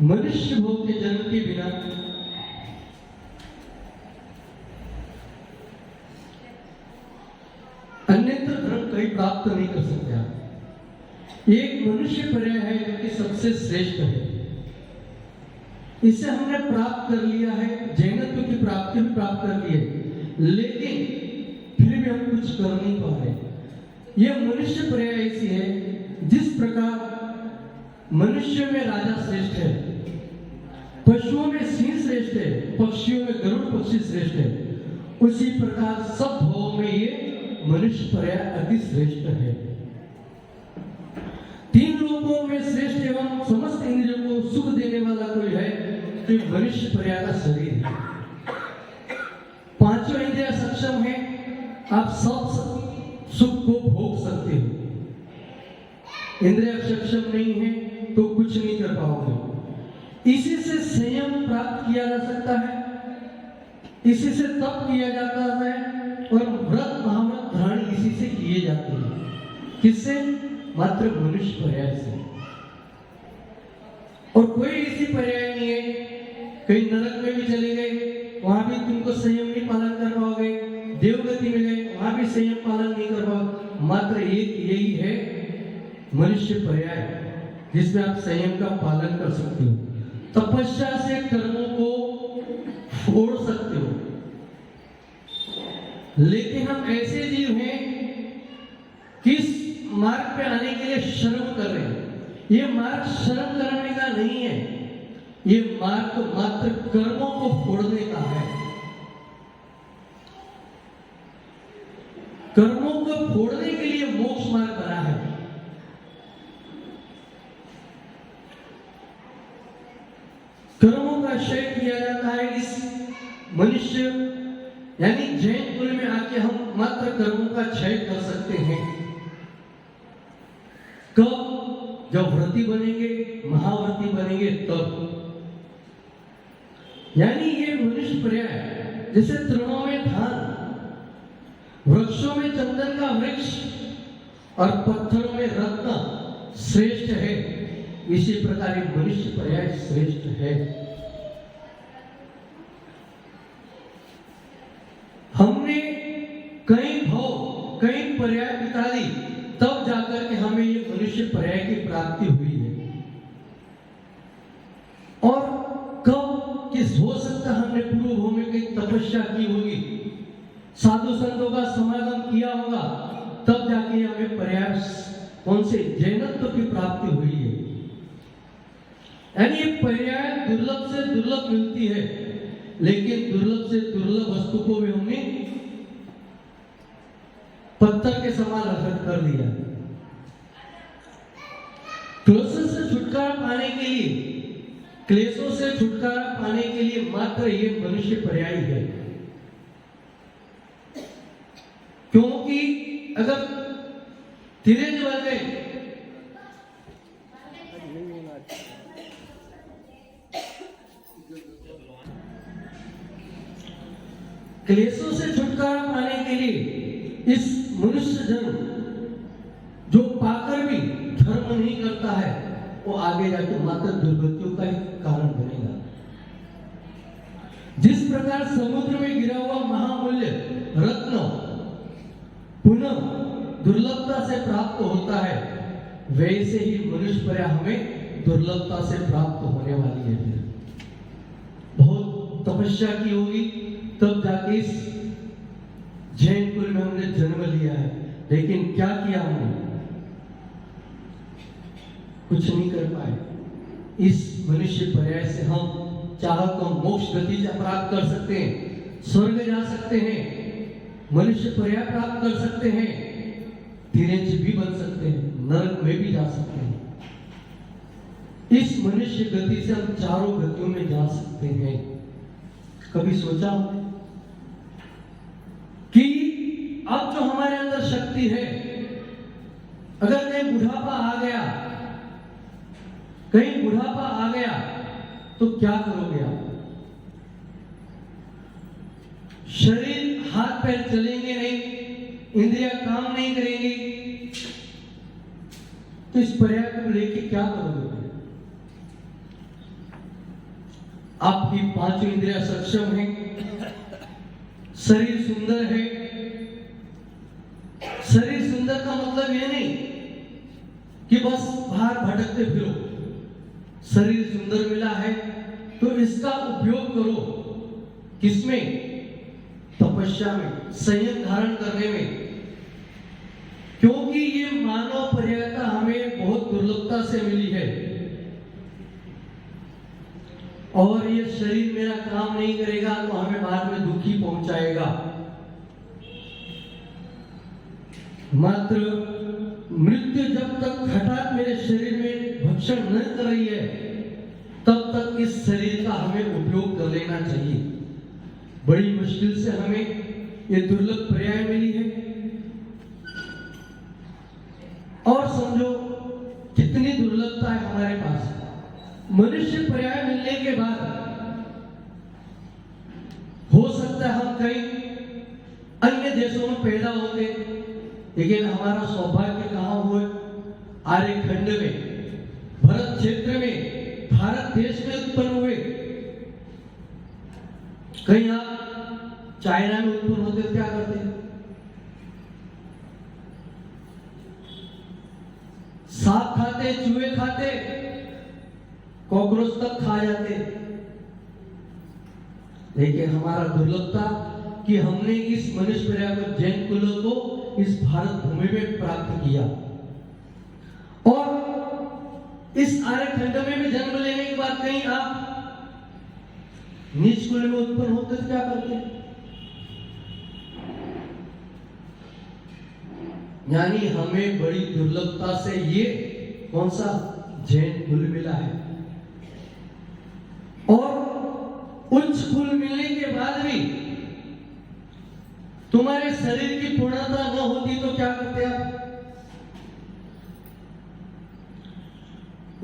मनुष्य भोग के जन्म के बिना अन्यत्र धर्म कहीं प्राप्त नहीं कर सकते आप। एक मनुष्य पर्याय है जो कि सबसे श्रेष्ठ है, इसे हमने प्राप्त कर लिया है, जैनत्व की प्राप्ति भी प्राप्त कर ली है, लेकिन फिर भी हम कुछ कर नहीं पा रहे। यह मनुष्य पर्याय ऐसी है जिस प्रकार मनुष्य में राजा श्रेष्ठ है, पशुओं में सिंह श्रेष्ठ है, पक्षियों में गरुड़ पक्षी श्रेष्ठ है, उसी प्रकार सब भावों में ये मनुष्य पर्याय अति श्रेष्ठ है। तीन लोकों में श्रेष्ठ एवं समस्त इंद्रियों को सुख देने वाला कोई है तो मनुष्य पर्याय का शरीर है। पांचों इंद्रियां सक्षम है, आप सब सुख को भोग सकते हो। इंद्रियां सक्षम नहीं है तो कुछ नहीं कर पाओगे। इसी से संयम प्राप्त किया जा सकता है, इसी से तप किया जाता है और व्रत महाव्रत धारण इसी से किए जाते हैं। किससे? मात्र मनुष्य पर्याय से। और कोई ऐसी पर्याय नहीं है, कहीं नरक में भी चले गए वहां भी तुमको संयम नहीं पालन कर पाओगे, देवगति में गए वहां भी संयम पालन नहीं कर पाओगे। मात्र एक यही है मनुष्य पर्याय, जिसमें आप संयम का पालन कर सकते हो, तपस्या से कर्मों को फोड़ सकते हो। लेकिन हम ऐसे जीव हैं किस मार्ग पे आने के लिए शर्म कर रहे हैं। ये मार्ग शर्म करने का नहीं है, ये मार्ग मात्र कर्मों को फोड़ने का है। कर्मों को फोड़ने के लिए मोक्ष मार्ग बना है। कर्मों का क्षय किया जाता है। इस मनुष्य यानी जैन कुल में आके हम मात्र कर्मों का क्षय कर सकते हैं। कब? जब व्रती बनेंगे, महाव्रती बनेंगे तब। यानी ये मनुष्य पर्याय जैसे तृणों में धान, वृक्षों में चंदन का वृक्ष और पत्थरों में रत्न श्रेष्ठ है, इसी प्रकार एक मनुष्य पर्याय श्रेष्ठ है। हमने कई भाव कई पर्याय बिता दी, तब जाकर के हमें ये मनुष्य पर्याय की प्राप्ति हुई है। और कब किस हो सकता हमने पूर्व भाव में कई तपस्या की होगी, साधु संतों का समागम किया होगा, तब जाके हमें पर्याय कौन से जैनत्व की प्राप्ति हुई है। यानी ये पर्याय दुर्लभ से दुर्लभ मिलती है, लेकिन दुर्लभ से दुर्लभ वस्तु को भी हमने पत्थर के समान रखत कर दिया। क्लेशों से छुटकारा पाने के लिए, क्लेशों से छुटकारा पाने के लिए मात्र ये मनुष्य पर्याय है। क्योंकि अगर धीरे बढ़ गए क्लेशों से छुटकारा पाने के लिए इस मनुष्य जन्म जो पाकर भी धर्म नहीं करता है, वो आगे जाकर मात्र दुर्गतियों का कारण बनेगा। जिस प्रकार समुद्र में गिरा हुआ महामूल्य रत्न पुनः दुर्लभता से प्राप्त होता है, वैसे ही मनुष्य पर्याय हमें दुर्लभता से प्राप्त होने वाली है। बहुत तपस्या की होगी तब जाके इस जैन कुल में हमने जन्म लिया है। लेकिन क्या किया हमने? कुछ नहीं कर पाए। इस मनुष्य पर्याय से हम चाहो तो मोक्ष गति प्राप्त कर सकते हैं, स्वर्ग जा सकते हैं, मनुष्य पर्याय प्राप्त कर सकते हैं, तिरंज भी बन सकते हैं, नरक में भी जा सकते हैं। इस मनुष्य गति से हम चारों गतियों में जा सकते हैं। कभी सोचा कि अब जो हमारे अंदर शक्ति है, अगर कहीं बुढ़ापा आ गया, कहीं बुढ़ापा आ गया तो क्या करोगे आप? शरीर हाथ पैर चलेंगे नहीं, इंद्रियां काम नहीं करेंगी, तो इस पर्याय को लेके क्या करोगे? आपकी पांचों इंद्रियां सक्षम हैं, शरीर सुंदर है। शरीर सुंदर का मतलब यह नहीं कि बस बाहर भटकते फिरो। शरीर सुंदर मिला है तो इसका उपयोग करो। किसमें? तपस्या में, संयम धारण करने में। क्योंकि ये मानव पर्यायता हमें बहुत दुर्लभता से मिली है, और ये शरीर मेरा काम नहीं करेगा तो हमें बाद में दुखी पहुंचाएगा। मात्र मृत्यु जब तक हठात मेरे शरीर में भक्षण न कर रही है, तब तक इस शरीर का हमें उपयोग कर लेना चाहिए। बड़ी मुश्किल से हमें ये दुर्लभ पर्याय मिली है, और समझो कितनी दुर्लभता है हमारे पास। मनुष्य पर्याय मिलने के बाद हो सकता है हम कई अन्य देशों में पैदा होते, लेकिन हमारा सौभाग्य कहाँ हुए? आर्यखंड में, भरत क्षेत्र में, भारत देश में उत्पन्न हुए। कहीं आप चाइना में उत्पन्न होते तो क्या करते? सांप खाते, चूहे खाते, कॉकरोच तक खा जाते। लेकिन हमारा दुर्लभता कि हमने इस मनुष्य पर्यावरण जैन कुलों को इस भारत भूमि में प्राप्त किया, और इस आर्यखंड में भी जन्म लेने के बाद कहीं आप नीच कुल में उत्पन्न होते तो क्या करते? यानी हमें बड़ी दुर्लभता से ये कौन सा जैन कुल मिला है, और उच्च कुल मिलने के बाद भी तुम्हारे शरीर की पूर्णता न होती तो क्या करते आप?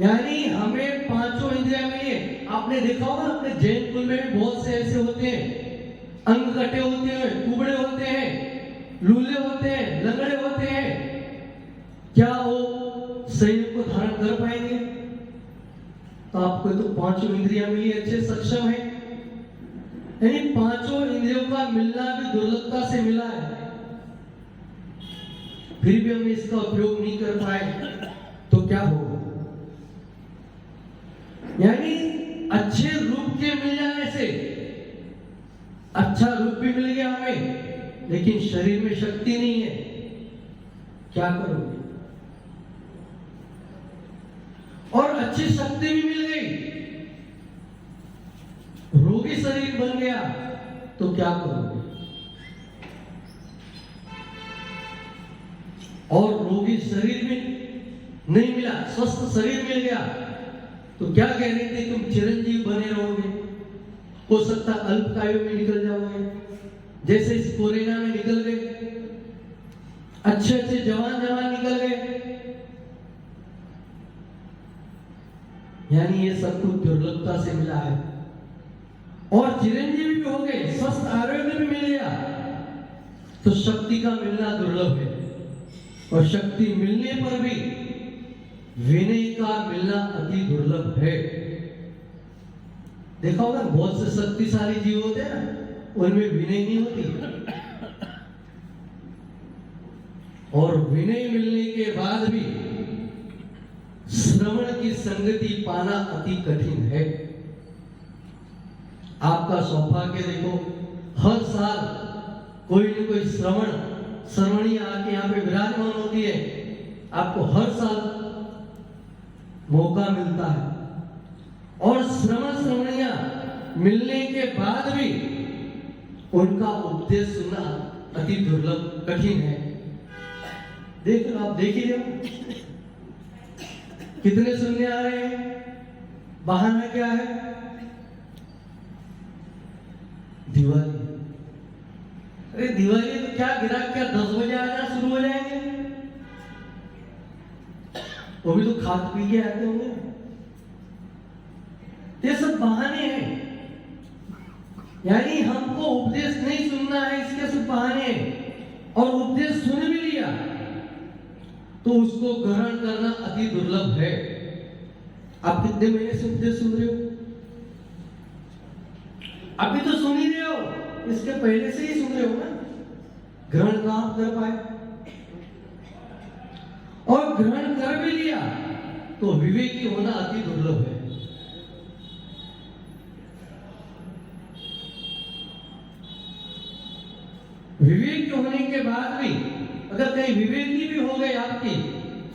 यानी हमें पांचों इंद्रियां मिली है। आपने देखा होगा अपने जैन कुल में भी बहुत से ऐसे होते हैं, अंग कटे होते हैं, कुबड़े होते हैं, लूले होते हैं, लंगड़े होते हैं। क्या वो शरीर को धारण कर पाएंगे? तो आपको तो पांचों इंद्रियां मिली, अच्छे सक्षम है। यानी पांचों इंद्रियों का मिलना भी दुर्लभता से मिला है, फिर भी हमने इसका उपयोग नहीं कर पाए तो क्या होगा? यानी अच्छे रूप के मिल जाने से, अच्छा रूप भी मिल गया हमें, लेकिन शरीर में शक्ति नहीं है, क्या करोगे? और अच्छी शक्ति भी मिल गई, रोगी शरीर बन गया तो क्या करोगे? और रोगी शरीर भी नहीं मिला, स्वस्थ शरीर मिल गया तो क्या गारंटी तुम चिरंजीव बने रहोगे? हो सकता अल्पकायु में निकल जाओगे, जैसे इस कोरोना में निकल गए, अच्छे अच्छे जवान निकल गए। यानी ये सब कुछ दुर्लभता से मिला है, और चिरंजीवी भी हो गए, स्वस्थ आरोग्य भी मिल गया, तो शक्ति का मिलना दुर्लभ है, और शक्ति मिलने पर भी विनय का मिलना अति दुर्लभ है। देखा होगा बहुत से शक्तिशाली जीव होते हैं ना, उनमें विनय नहीं होती, और विनय मिलने के बाद भी श्रवण की संगति पाना अति कठिन है। आपका सौभाग्य देखो, हर साल कोई न कोई श्रवणी आके यहाँ पे विराजमान होती है, आपको हर साल मौका मिलता है, और श्रवणिया मिलने के बाद भी उनका उपदेश सुनना अति दुर्लभ कठिन है। देख लो, आप देख ही रहे कितने सुनने आ रहे हैं, बहाना क्या है? दिवाली। अरे दिवाली तो क्या गिराक, क्या 10 बजे आना शुरू हो जाएंगे, वो भी तो खा पी के आते होंगे। ये सब बहाने हैं, यानी हमको उपदेश नहीं सुनना है, इसके सब बहाने हैं, और उपदेश सुन भी लिया तो उसको ग्रहण करना अति दुर्लभ है। आप कितने महीने से उपदेश सुन रहे हो? अभी तो सुन ही रहे हो, इसके पहले से ही सुन रहे हो ना, ग्रहण कहां कर पाए? और ग्रहण कर भी लिया तो विवेकी होना अति दुर्लभ है। विवेकी होने के बाद भी अगर कहीं विवेकी भी हो गए आपकी,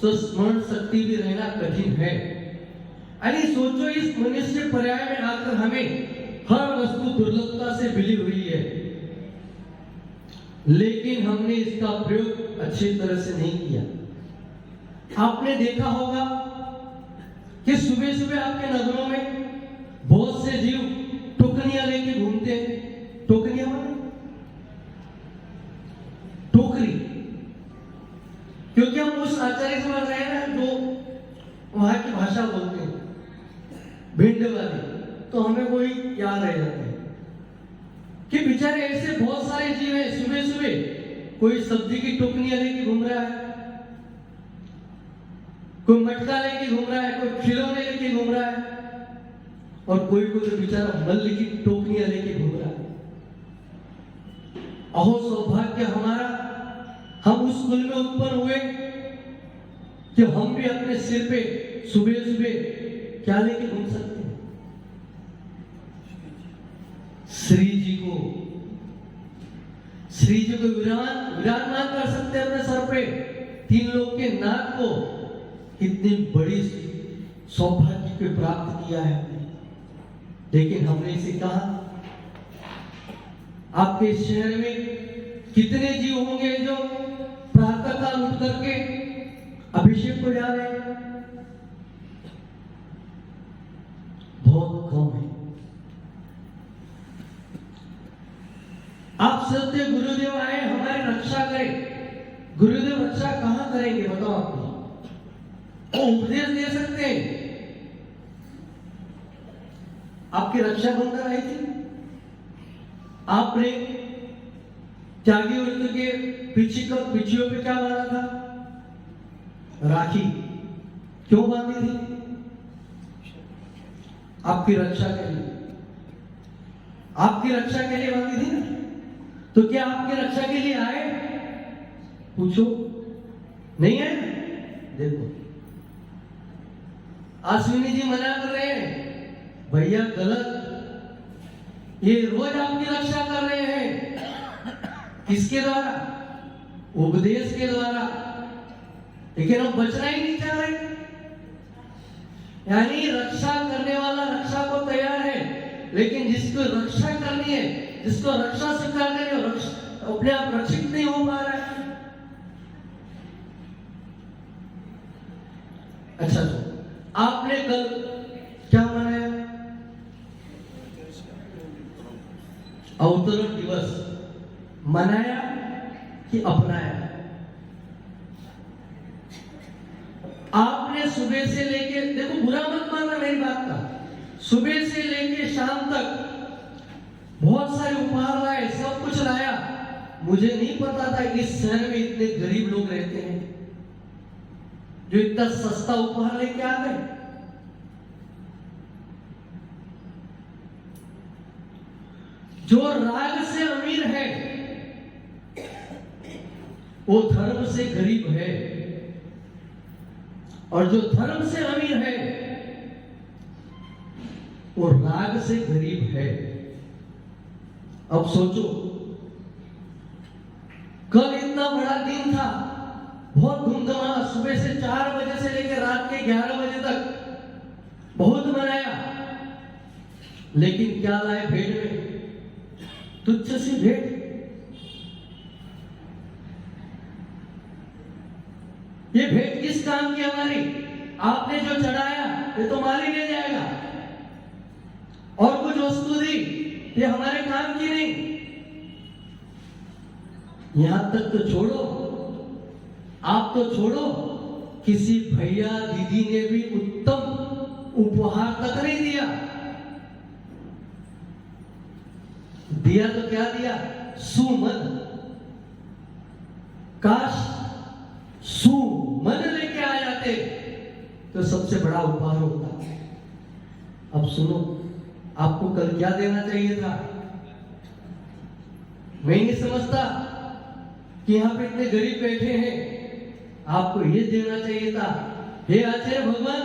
तो स्मरण शक्ति भी रहना कठिन है। यानी सोचो, इस मनुष्य पर्याय में आकर हमें हर वस्तु दुर्लभता से मिली हुई है, लेकिन हमने इसका प्रयोग अच्छी तरह से नहीं किया। आपने देखा होगा कि सुबह सुबह आपके नगरों में बहुत से जीव टोकरियां लेके घूमते हैं। टोकरियां माने टोकरी, क्योंकि हम उस आचार्य से बढ़ रहे हैं ना जो वहां की भाषा बोलते हैं, भिंड वाली, तो हमें कोई याद रह जाता है कि बेचारे ऐसे बहुत सारे जीव हैं, सुबह सुबह कोई सब्जी की टोकरियां लेके घूम रहा है, कोई मटका लेके घूम रहा है, कोई खिलौने लेके घूम रहा है, और कोई तो बेचारा मल्ल की टोकरियां लेके घूम रहा है। अहो सौभाग्य हमारा, हम उस कुल में उत्पन्न हुए कि हम भी अपने सिर पे सुबह सुबह क्या लेके घूम सकते हैं? श्री जी को विराजमान कर सकते हैं अपने सर पे, 3 लोग के नाथ को। कितनी बड़ी सौभाग्य को प्राप्त किया है, लेकिन हमने इसे कहा। आपके इस शहर में कितने जीव होंगे जो प्रातः काल उठ करके अभिषेक को जा रहे हैं? बहुत कम है। आप सोचते गुरुदेव आए हमारी रक्षा करें। गुरुदेव रक्षा कहां करेंगे बताओ आपको? वो उपदेश दे सकते हैं। आपकी रक्षा बनकर आई थी, आपने त्यागी व्रत के पिछियों पे क्या बांधा था? राखी। क्यों बांधी थी? आपकी रक्षा के लिए, आपकी रक्षा के लिए बांधी थी ना। तो क्या आपकी रक्षा के लिए आए? पूछो, नहीं है? देखो अश्विनी जी मना कर रहे हैं, भैया गलत। ये रोज आपकी रक्षा कर रहे हैं। किसके द्वारा? उपदेश के द्वारा। लेकिन हम बचना ही नहीं चाह रहे। यानी रक्षा करने वाला रक्षा को तैयार है, लेकिन जिसको रक्षा करनी है, जिसको रक्षा स्वीकार करनी है, अपने आप रक्षित नहीं हो पा रहा है। अच्छा, तो आपने कल क्या मनाया? अवतरण दिवस मनाया कि अपनाया? आपने सुबह से लेके, देखो बुरा मत मानना मेरी बात का, सुबह से लेके शाम तक बहुत सारे उपहार लाए, सब कुछ लाया। मुझे नहीं पता था कि इस शहर में इतने गरीब लोग रहते हैं जो इतना सस्ता उपहार लेके आ गए। जो राग से अमीर है वो धर्म से गरीब है, और जो धर्म से अमीर है वो राग से गरीब है। अब सोचो, कल इतना बड़ा दिन था, बहुत धूमधाम, सुबह से 4 बजे से लेकर रात के 11 बजे तक बहुत मनाया, लेकिन क्या लाए भेंट में? तुच्छ सी भेंट। ये भेंट किस काम की हमारी? आपने जो चढ़ाया ये तो मालिक ले जाएगा, और कुछ वस्तु दी ये हमारे काम की नहीं। यहां तक तो छोड़ो, आप तो छोड़ो, किसी भैया दीदी ने भी उत्तम उपहार तक नहीं दिया। दिया तो क्या दिया? सुमन। काश सुमन लेके आ जाते तो सबसे बड़ा उपहार होता। अब सुनो, आपको कल क्या देना चाहिए था? मैं नहीं समझता कि यहां पे इतने गरीब बैठे हैं, आपको ये देना चाहिए था, हे आचार्य भगवान,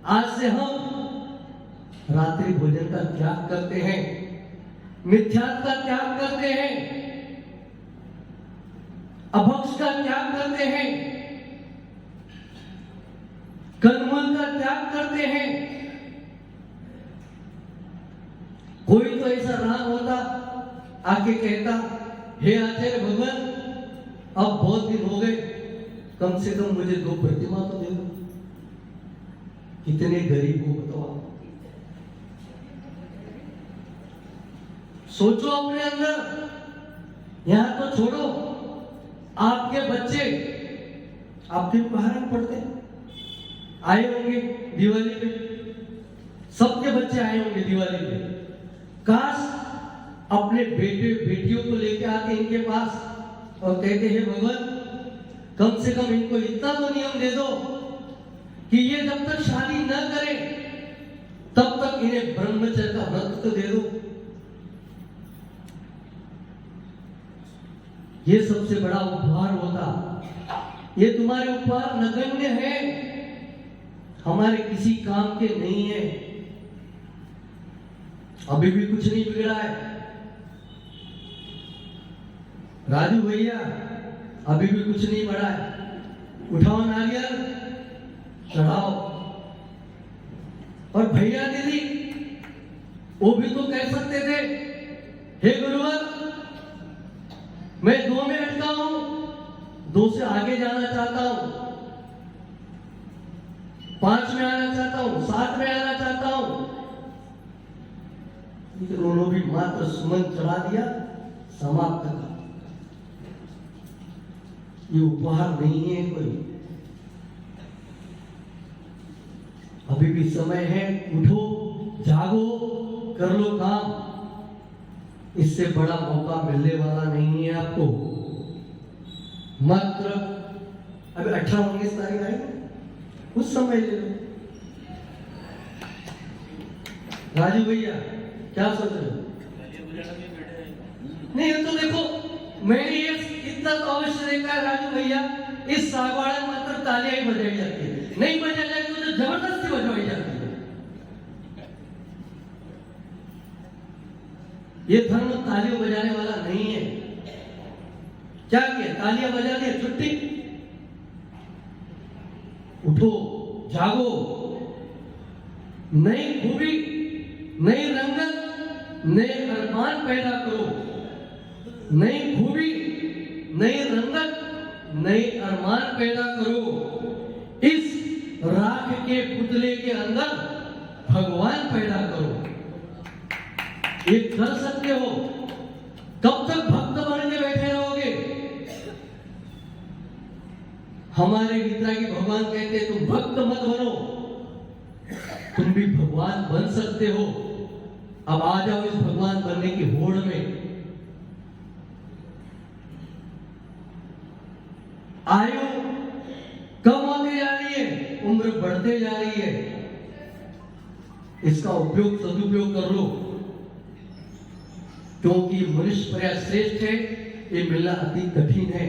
आज से हम रात्रि भोजन का त्याग करते हैं, मिथ्यात्व का त्याग करते हैं, अभक्ष का त्याग करते हैं, कंदमूल का त्याग करते हैं। कोई तो ऐसा राम होता, आके कहता, हे आचार्य भगवान, अब बहुत दिन हो गए, कम से कम मुझे 2 प्रतिमा तो दे दो। कितने गरीब हो बताओ आप। सोचो अपने अंदर। यहां तो छोड़ो, आपके बच्चे आपके बाहर में पढ़ते आए होंगे दिवाली पे, सबके बच्चे आए होंगे दिवाली पे। काश अपने बेटे बेटियों को लेके आके इनके पास और कहते हैं भगवान कम से कम इनको इतना तो नियम दे दो कि ये जब तक शादी न करे तब तक इन्हें ब्रह्मचर्य का व्रत तो दे दो। ये सबसे बड़ा उपहार होता। ये तुम्हारे उपहार नगण्य है, हमारे किसी काम के नहीं है। अभी भी कुछ नहीं बिगड़ा है राजू भैया, अभी भी कुछ नहीं बढ़ा है। उठाओ नारियल चढ़ाओ। और भैया दीदी वो भी तो कह सकते थे हे गुरुवर मैं 2 में अटका हूं, 2 से आगे जाना चाहता हूं, 5 में आना चाहता हूं, 7 में आना चाहता हूं। उन्होंने भी मात्र सुमन चढ़ा दिया, समाप्त कर। ये उपहार नहीं है कोई। अभी भी समय है, उठो जागो कर लो काम। इससे बड़ा मौका मिलने वाला नहीं है आपको। मात्र अभी 18-19 तारीख आएगी, कुछ समय ले लो। राजू भैया क्या सोच रहे हो? नहीं तो देखो मैंने ये इतना तो अवश्य देखा है राजू भैया, इस सागवाड़ा में मात्र तालियां ही बजाई जाती है, नहीं बजाई जाती तो जबरदस्ती बजवाई जाती है। ये धर्म तालियां बजाने वाला नहीं है। क्या किया? तालियां बजा दिया, छुट्टी। उठो जागो, नई खूबी, नई रंगत, नए अरमान पैदा करो। नई खूबी, नई रंगत, नए अरमान पैदा करो। इस राख के पुतले के अंदर भगवान पैदा करो। ये कर सकते हो। कब तक भक्त बन के बैठे रहोगे? हमारे गीता की भगवान कहते हैं तुम भक्त मत बनो, तुम भी भगवान बन सकते हो। अब आ जाओ इस भगवान बनने की होड़ में। आयु कम होती जा रही है, उम्र बढ़ते जा रही है। इसका उपयोग सदुपयोग कर लो, क्योंकि मनुष्य पर्याय श्रेष्ठ है, ये मिलना अति कठिन है।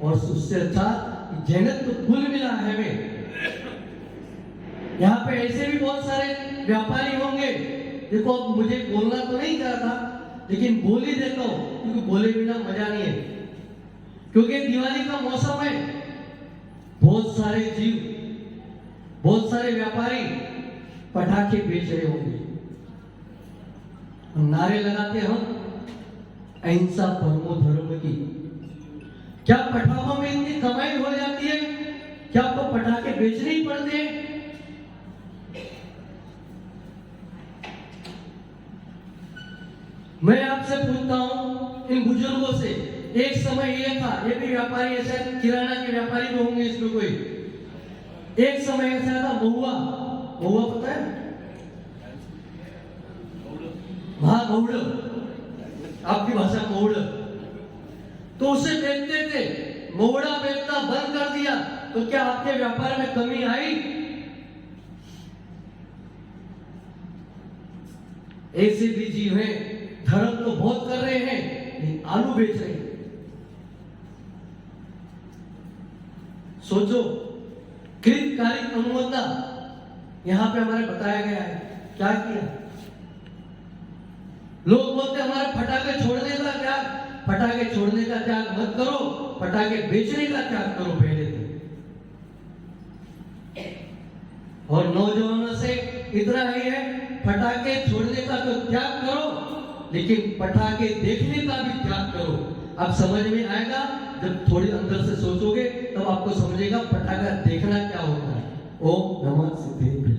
और उससे अच्छा जन्नत तो कुल मिला है हमें। यहाँ पे ऐसे भी बहुत सारे व्यापारी होंगे। देखो अब मुझे बोलना तो नहीं चाहता, लेकिन बोल ही देता हूं, क्योंकि बोले बिना मजा नहीं है। क्योंकि दिवाली का मौसम है, बहुत सारे जीव, बहुत सारे व्यापारी पटाखे बेच रहे होंगे। नारे लगाते हम अहिंसा परमो धर्म की। क्या पटाखों में इतनी कमाई हो जाती है? क्या आपको पटाखे बेचने ही पड़ते हैं? मैं आपसे पूछता हूं इन बुजुर्गों से, एक समय ये था, ये भी व्यापारी ऐसा, किराना के व्यापारी भी होंगे इसमें कोई। एक समय ऐसा था महुआ, महुआ पता है? हाँ महुड़, आपकी भाषा महुड़। तो उसे बेचते थे, महुड़ा बेचना बंद कर दिया, तो क्या आपके व्यापार में कमी आई? ऐसे भी जीव हैं, धर्म तो बहुत कर रहे हैं, लेकिन आलू बेच रहे हैं। सोचो, कृतकालिक अनुमोदना यहां पे हमारे बताया गया है। क्या किया? लोग बोलते हमारे पटाखे छोड़ने का त्याग, पटाखे छोड़ने का त्याग मत करो, पटाखे बेचने का त्याग करो पहले तो। और नौजवानों से इतना ही है, पटाखे छोड़ने का तो त्याग करो, लेकिन पटाखे देखने का भी त्याग करो। अब समझ में आएगा, जब थोड़ी अंदर से सोचोगे तब आपको समझेगा पटाखा देखना क्या होता है। ओम नमः सिद्धेभ्यः।